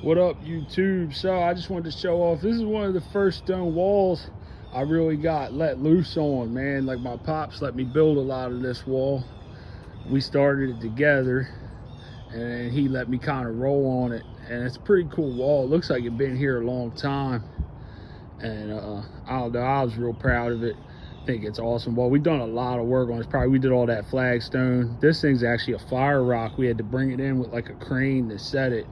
What up, YouTube? So I just wanted to show off. This is one of the first stone walls I really got let loose on, man. Like, my pops let me build a lot of this wall. We started it together and he let me kind of roll on it, and it's a pretty cool wall. It looks like it's been here a long time, and I don't know, I was real proud of it. I think it's awesome. Well, we've done a lot of work on this. Probably we did all that flagstone. This thing's actually a fire rock. We had to bring it in with like a crane to set it,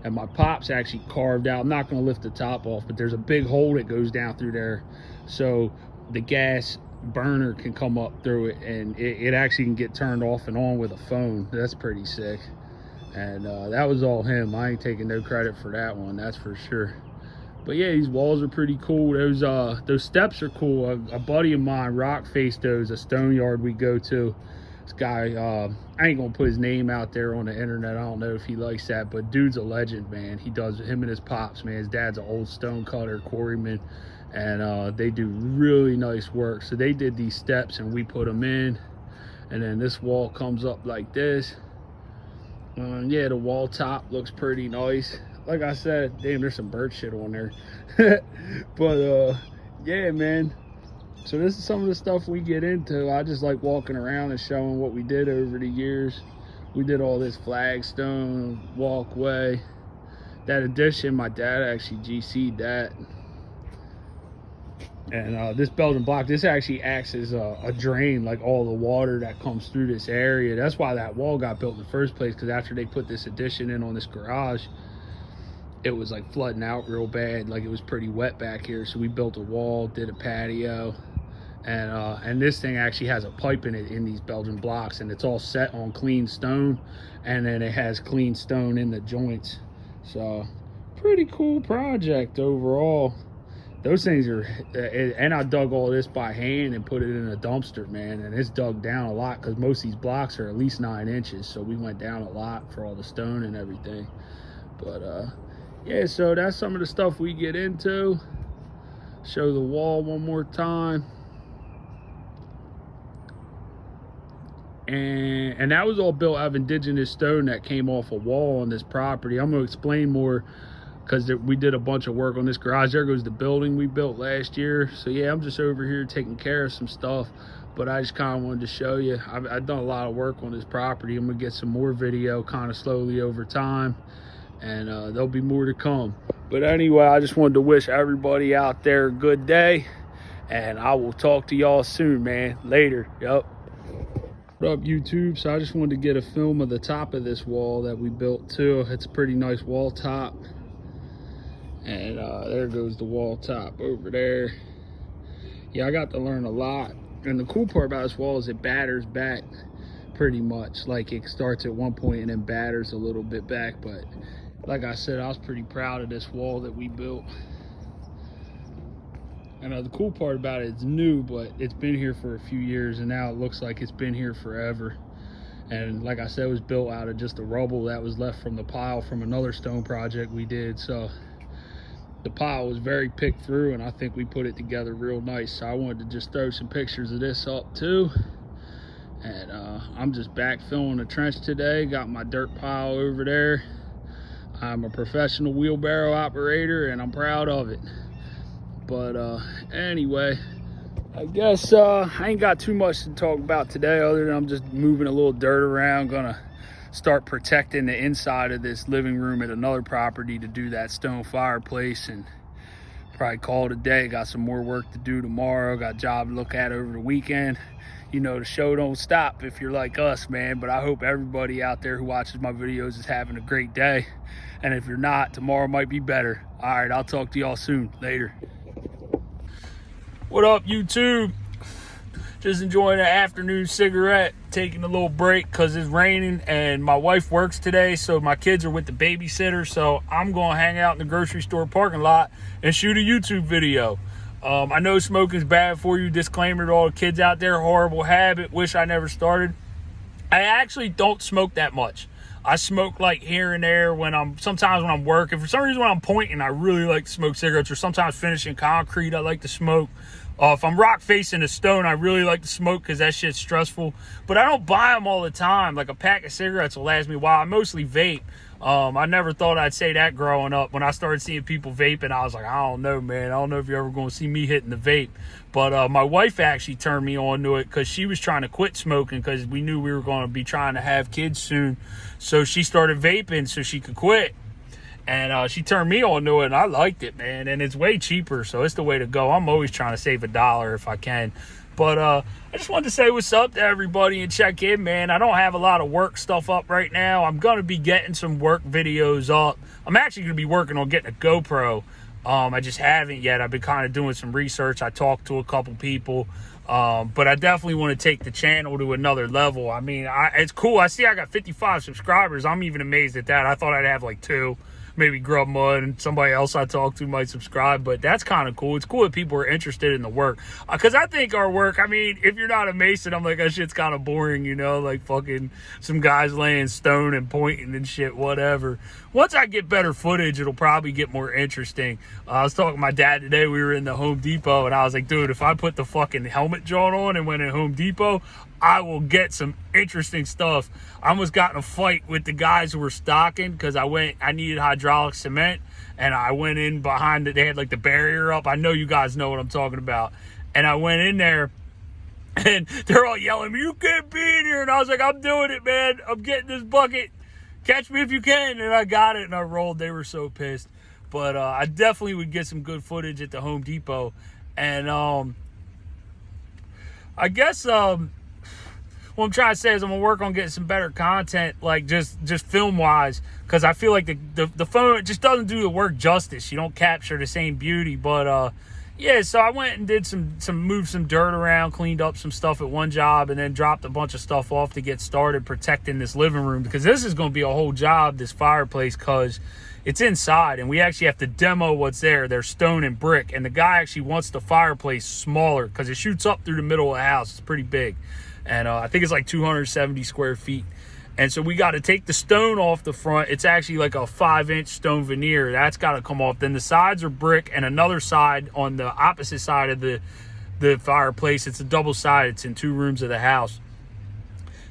and my pops actually carved out. I'm not going to lift the top off, but there's a big hole that goes down through there, so the gas burner can come up through it, and it actually can get turned off and on with a phone. That's pretty sick. And that was all him. I ain't taking no credit for that one, that's for sure. But yeah, these walls are pretty cool. Those steps are cool. A buddy of mine rock faced those, a stone yard we go to. This guy, I ain't gonna put his name out there on the internet. I don't know if he likes that, but dude's a legend, man. He does, him and his pops, man. His dad's an old stone cutter, quarryman, and they do really nice work. So they did these steps and we put them in, and then this wall comes up like this. Yeah, the wall top looks pretty nice. Like I said, damn, there's some bird shit on there. But yeah, man, so this is some of the stuff we get into. I just like walking around and showing what we did over the years. We did all this flagstone walkway. That addition, my dad actually GC'd that. And this Belgian block, this actually acts as a drain, like all the water that comes through this area. That's why that wall got built in the first place, because after they put this addition in on this garage, it was like flooding out real bad. Like, it was pretty wet back here, so we built a wall, did a patio, and this thing actually has a pipe in it in these Belgian blocks, and it's all set on clean stone, and then it has clean stone in the joints. So pretty cool project overall. Those things are, and I dug all this by hand and put it in a dumpster, man, and it's dug down a lot because most of these blocks are at least 9 inches, so we went down a lot for all the stone and everything. But yeah, so that's some of the stuff we get into. Show the wall one more time. And that was all built out of indigenous stone that came off a wall on this property. I'm going to explain more because we did a bunch of work on this garage. There goes the building we built last year. So yeah, I'm just over here taking care of some stuff, but I just kind of wanted to show you. I've done a lot of work on this property. I'm going to get some more video kind of slowly over time, and there'll be more to come. But anyway, I just wanted to wish everybody out there a good day, and I will talk to y'all soon, man. Later. Yup. What up, YouTube? So I just wanted to get a film of the top of this wall that we built too. It's a pretty nice wall top, and there goes the wall top over there. Yeah, I got to learn a lot, and the cool part about this wall is it batters back pretty much. Like, it starts at one point and then batters a little bit back. But like I said, I was pretty proud of this wall that we built. And the cool part about it, it's new, but it's been here for a few years, and now it looks like it's been here forever. And like I said, it was built out of just the rubble that was left from the pile from another stone project we did. So the pile was very picked through, and I think we put it together real nice. So I wanted to just throw some pictures of this up too. And I'm just back filling the trench today. Got my dirt pile over there. I'm a professional wheelbarrow operator, and I'm proud of it. But anyway, I guess I ain't got too much to talk about today, other than I'm just moving a little dirt around. Gonna start protecting the inside of this living room at another property to do that stone fireplace, and probably call it a day. Got some more work to do tomorrow. Got a job to look at over the weekend. You know, the show don't stop if you're like us, man. But I hope everybody out there who watches my videos is having a great day. And if you're not, tomorrow might be better. All right, I'll talk to y'all soon. Later. What up, YouTube? Just enjoying an afternoon cigarette, taking a little break because it's raining and my wife works today, so my kids are with the babysitter. So I'm going to hang out in the grocery store parking lot and shoot a YouTube video. I know smoking's bad for you. Disclaimer to all the kids out there, horrible habit, wish I never started. I actually don't smoke that much. I smoke like here and there sometimes when I'm working. For some reason, when I'm pointing, I really like to smoke cigarettes, or sometimes finishing concrete, I like to smoke. If I'm rock facing a stone, I really like to smoke because that shit's stressful. But I don't buy them all the time. Like, a pack of cigarettes will last me a while. I mostly vape. I never thought I'd say that growing up. When I started seeing people vaping, I was like, I don't know, man. I don't know if you're ever going to see me hitting the vape. But my wife actually turned me on to it because she was trying to quit smoking because we knew we were going to be trying to have kids soon. So she started vaping so she could quit. And she turned me on to it, and I liked it, man. And it's way cheaper, so it's the way to go. I'm always trying to save $1 if I can. But I just wanted to say what's up to everybody and check in, man. I don't have a lot of work stuff up right now. I'm going to be getting some work videos up. I'm actually going to be working on getting a GoPro. I just haven't yet. I've been kind of doing some research. I talked to a couple people. But I definitely want to take the channel to another level. I mean, it's cool. I see I got 55 subscribers. I'm even amazed at that. I thought I'd have like 2. Maybe Grub Mud and somebody else I talk to might subscribe, but that's kind of cool. It's cool that people are interested in the work. Because I think our work, I mean, if you're not a Mason, I'm like, that shit's kind of boring, you know, like fucking some guys laying stone and pointing and shit, whatever. Once I get better footage, it'll probably get more interesting. I was talking to my dad today. We were in the Home Depot, and I was like, dude, if I put the fucking helmet joint on and went in Home Depot, I will get some interesting stuff. I almost got in a fight with the guys who were stocking because I needed hydraulic cement, and I went in behind it. They had like the barrier up. I know you guys know what I'm talking about. And I went in there, and they're all yelling at me, you can't be in here. And I was like, I'm doing it, man. I'm getting this bucket. Catch me if you can. And I got it, and I rolled. They were so pissed. But I definitely would get some good footage at the Home Depot. And I guess what I'm trying to say is I'm going to work on getting some better content, like just film-wise, because I feel like the phone just doesn't do the work justice. You don't capture the same beauty. But, yeah, so I went and did moved some dirt around, cleaned up some stuff at one job, and then dropped a bunch of stuff off to get started protecting this living room, because this is going to be a whole job, this fireplace, because it's inside, and we actually have to demo what's there. There's stone and brick, and the guy actually wants the fireplace smaller because it shoots up through the middle of the house. It's pretty big. And I think it's like 270 square feet. And so we got to take the stone off the front. It's actually like a 5-inch stone veneer. That's got to come off. Then the sides are brick, and another side on the opposite side of the fireplace. It's a double side. It's in 2 rooms of the house.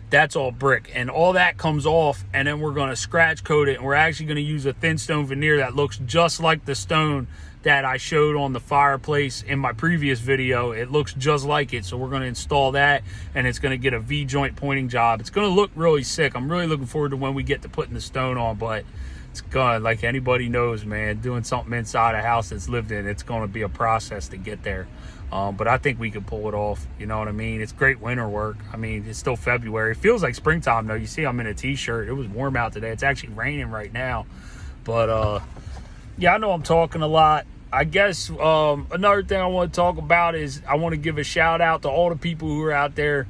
That's all brick. And all that comes off, and then we're going to scratch coat it. And we're actually going to use a thin stone veneer that looks just like the stone that I showed on the fireplace in my previous video. It looks just like it. So we're going to install that, and it's going to get a V-joint pointing job. It's going to look really sick. I'm really looking forward to when we get to putting the stone on, but it's going, like anybody knows, man, doing something inside a house that's lived in, it's going to be a process to get there. But I think we can pull it off. You know what I mean? It's great winter work. I mean, it's still February. It feels like springtime, though. You see I'm in a t-shirt. It was warm out today. It's actually raining right now. But, yeah, I know I'm talking a lot. I guess another thing I want to talk about is I want to give a shout out to all the people who are out there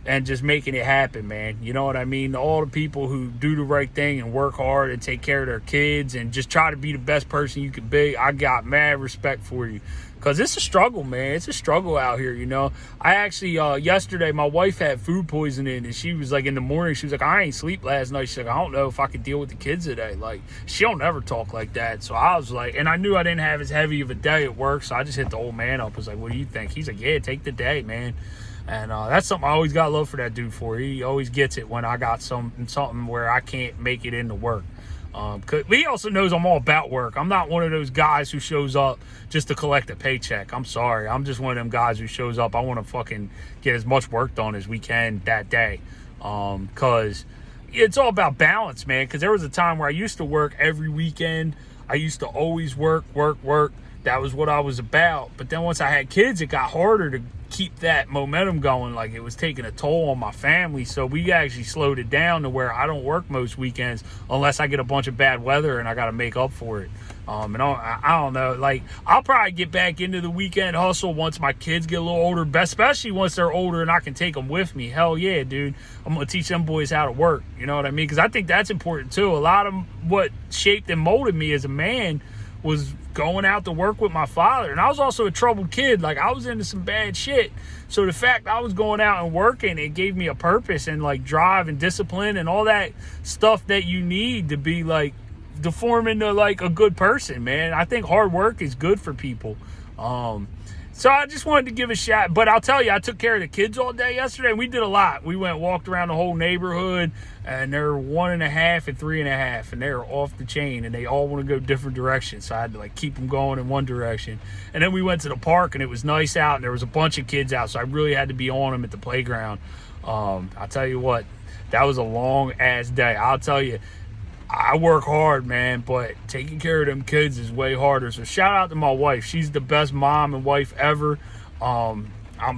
and just making it happen, man. You know what I mean? All the people who do the right thing and work hard and take care of their kids and just try to be the best person you can be. I got mad respect for you. Because it's a struggle, man. It's a struggle out here, you know. I actually, yesterday, my wife had food poisoning, and she was like, in the morning, she was like, I ain't sleep last night. She's like, I don't know if I could deal with the kids today. Like, she don't never talk like that. So I was like, and I knew I didn't have as heavy of a day at work, so I just hit the old man up. I was like, what do you think? He's like, yeah, take the day, man. And that's something I always got love for that dude for. He always gets it when I got something where I can't make it into work. He also knows I'm all about work. I'm not one of those guys who shows up just to collect a paycheck. I'm sorry. I'm just one of them guys who shows up. I want to fucking get as much work done as we can that day. Because it's all about balance, man. Because there was a time where I used to work every weekend. I used to always work. That was what I was about. But then once I had kids, it got harder to keep that momentum going. Like, it was taking a toll on my family. So we actually slowed it down to where I don't work most weekends unless I get a bunch of bad weather and I got to make up for it. And I don't know, like, I'll probably get back into the weekend hustle once my kids get a little older, especially once they're older and I can take them with me. Hell yeah, dude. I'm going to teach them boys how to work. You know what I mean? Because I think that's important too. A lot of what shaped and molded me as a man was going out to work with my father. And I was also a troubled kid. Like, I was into some bad shit. So the fact I was going out and working, it gave me a purpose and like drive and discipline and all that stuff that you need to be like, to form into like a good person, man. I think hard work is good for people. So I just wanted to give a shout, but I'll tell you, I took care of the kids all day yesterday, and we did a lot. We walked around the whole neighborhood, and they're 1.5 and 3.5, and they're off the chain, and they all want to go different directions. So I had to like keep them going in one direction. And then we went to the park, and it was nice out, and there was a bunch of kids out, so I really had to be on them at the playground. I'll tell you what, that was a long ass day. I'll tell you, I work hard, man, but taking care of them kids is way harder. So shout out to my wife. She's the best mom and wife ever. I'm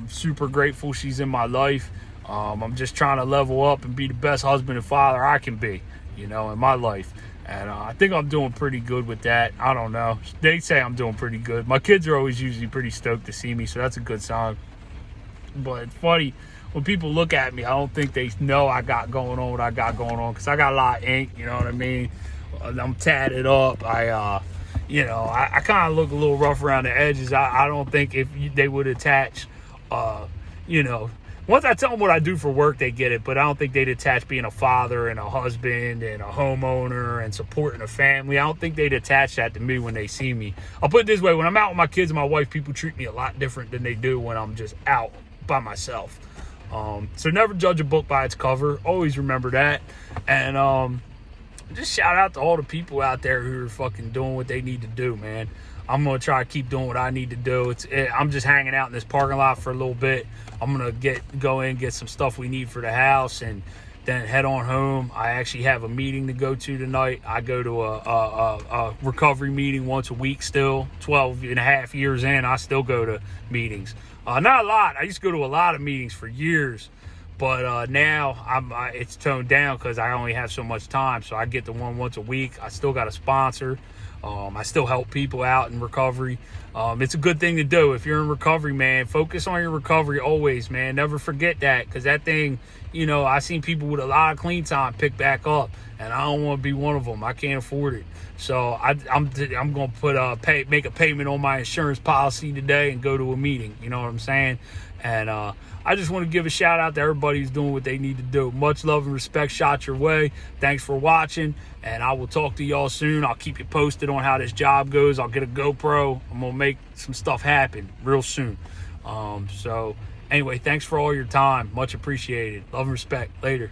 super grateful she's in my life. I'm just trying to level up and be the best husband and father I can be, in my life. And I think I'm doing pretty good with that. I don't know. They say I'm doing pretty good. My kids are always usually pretty stoked to see me, so that's a good sign. But it's funny, when people look at me, I don't think they know I got going on what I got going on, because I got a lot of ink, you know what I mean? I'm tatted up. I kind of look a little rough around the edges. I don't think if they would attach, once I tell them what I do for work, they get it, but I don't think they'd attach being a father and a husband and a homeowner and supporting a family. I don't think they'd attach that to me when they see me. I'll put it this way, when I'm out with my kids and my wife, people treat me a lot different than they do when I'm just out by myself. So never judge a book by its cover. Always remember that. And just shout out to all the people out there who are fucking doing what they need to do, man. I'm gonna try to keep doing what I need to do. I'm just hanging out in this parking lot for a little bit. I'm gonna go in, get some stuff we need for the house, and then head on home. I actually have a meeting to go to tonight. I go to a recovery meeting once a week still. 12 and a half years in, I still go to meetings. Not a lot. I used to go to a lot of meetings for years, but now it's toned down because I only have so much time. So I get the one once a week. I still got a sponsor. I still help people out in recovery. It's a good thing to do. If you're in recovery, man, focus on your recovery always, man. Never forget that, because that thing, I seen people with a lot of clean time pick back up, and I don't want to be one of them. I can't afford it. So I'm going to make a payment on my insurance policy today and go to a meeting. You know what I'm saying? And I just want to give a shout out to everybody who's doing what they need to do. Much love and respect shot your way. Thanks for watching, and I will talk to y'all soon. I'll keep you posted on how this job goes. I'll get a GoPro. I'm going to make some stuff happen real soon. So anyway, thanks for all your time. Much appreciated. Love and respect. Later.